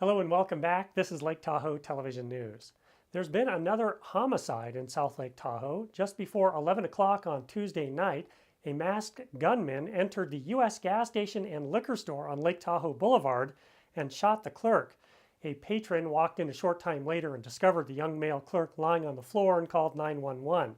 Hello and welcome back. This is Lake Tahoe Television News. There's been another homicide in South Lake Tahoe. Just before 11 o'clock on Tuesday night, a masked gunman entered the U.S. gas station and liquor store on Lake Tahoe Boulevard and shot the clerk. A patron walked in a short time later and discovered the young male clerk lying on the floor and called 911.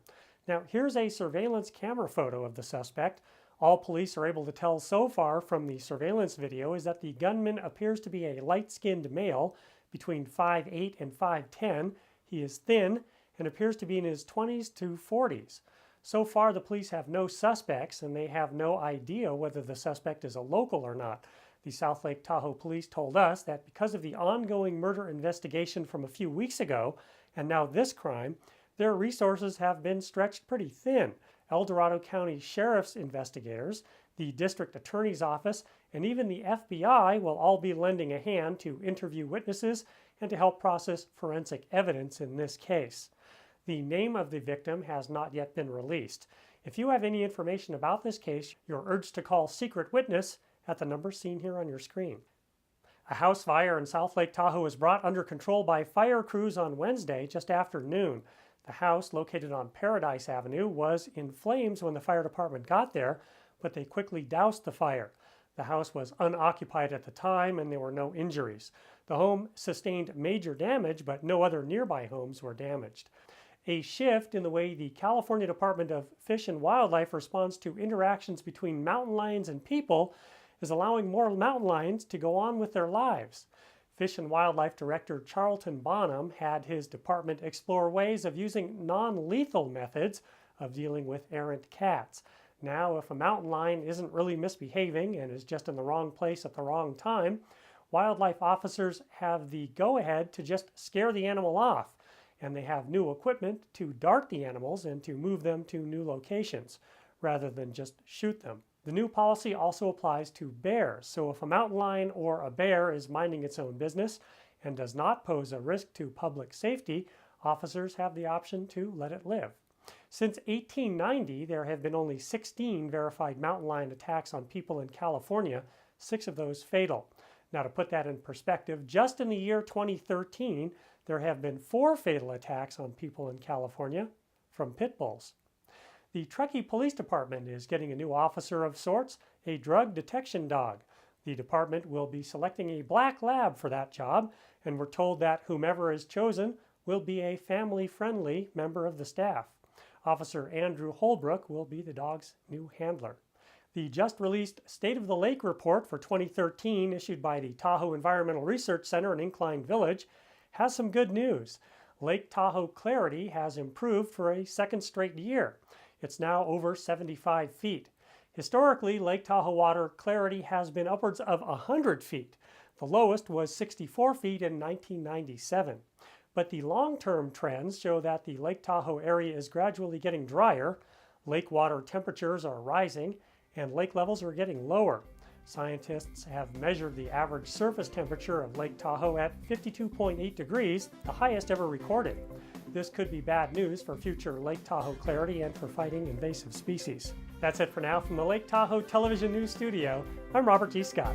Now, here's a surveillance camera photo of the suspect. All police are able to tell so far from the surveillance video is that the gunman appears to be a light-skinned male between 5'8" and 5'10". He is thin and appears to be in his 20s to 40s. So far, the police have no suspects and they have no idea whether the suspect is a local or not. The South Lake Tahoe Police told us that because of the ongoing murder investigation from a few weeks ago and now this crime, their resources have been stretched pretty thin. El Dorado County Sheriff's investigators, the District Attorney's Office, and even the FBI will all be lending a hand to interview witnesses and to help process forensic evidence in this case. The name of the victim has not yet been released. If you have any information about this case, you're urged to call Secret Witness at the number seen here on your screen. A house fire in South Lake Tahoe was brought under control by fire crews on Wednesday just after noon. The house, located on Paradise Avenue, was in flames when the fire department got there, but they quickly doused the fire. The house was unoccupied at the time and there were no injuries. The home sustained major damage, but no other nearby homes were damaged. A shift in the way the California Department of Fish and Wildlife responds to interactions between mountain lions and people is allowing more mountain lions to go on with their lives. Fish and Wildlife Director Charlton Bonham had his department explore ways of using non-lethal methods of dealing with errant cats. Now, if a mountain lion isn't really misbehaving and is just in the wrong place at the wrong time, wildlife officers have the go-ahead to just scare the animal off, and they have new equipment to dart the animals and to move them to new locations, rather than just shoot them. The new policy also applies to bears, so if a mountain lion or a bear is minding its own business and does not pose a risk to public safety, officers have the option to let it live. Since 1890, there have been only 16 verified mountain lion attacks on people in California, 6 of those fatal. Now, to put that in perspective, just in the year 2013, there have been 4 fatal attacks on people in California from pit bulls. The Truckee Police Department is getting a new officer of sorts, a drug detection dog. The department will be selecting a black lab for that job, and we're told that whomever is chosen will be a family-friendly member of the staff. Officer Andrew Holbrook will be the dog's new handler. The just-released State of the Lake report for 2013, issued by the Tahoe Environmental Research Center in Incline Village, has some good news. Lake Tahoe clarity has improved for a second straight year. It's now over 75 feet. Historically, Lake Tahoe water clarity has been upwards of 100 feet. The lowest was 64 feet in 1997. But the long-term trends show that the Lake Tahoe area is gradually getting drier, lake water temperatures are rising, and lake levels are getting lower. Scientists have measured the average surface temperature of Lake Tahoe at 52.8 degrees, the highest ever recorded. This could be bad news for future Lake Tahoe clarity and for fighting invasive species. That's it for now from the Lake Tahoe Television News Studio. I'm Robert G. Scott.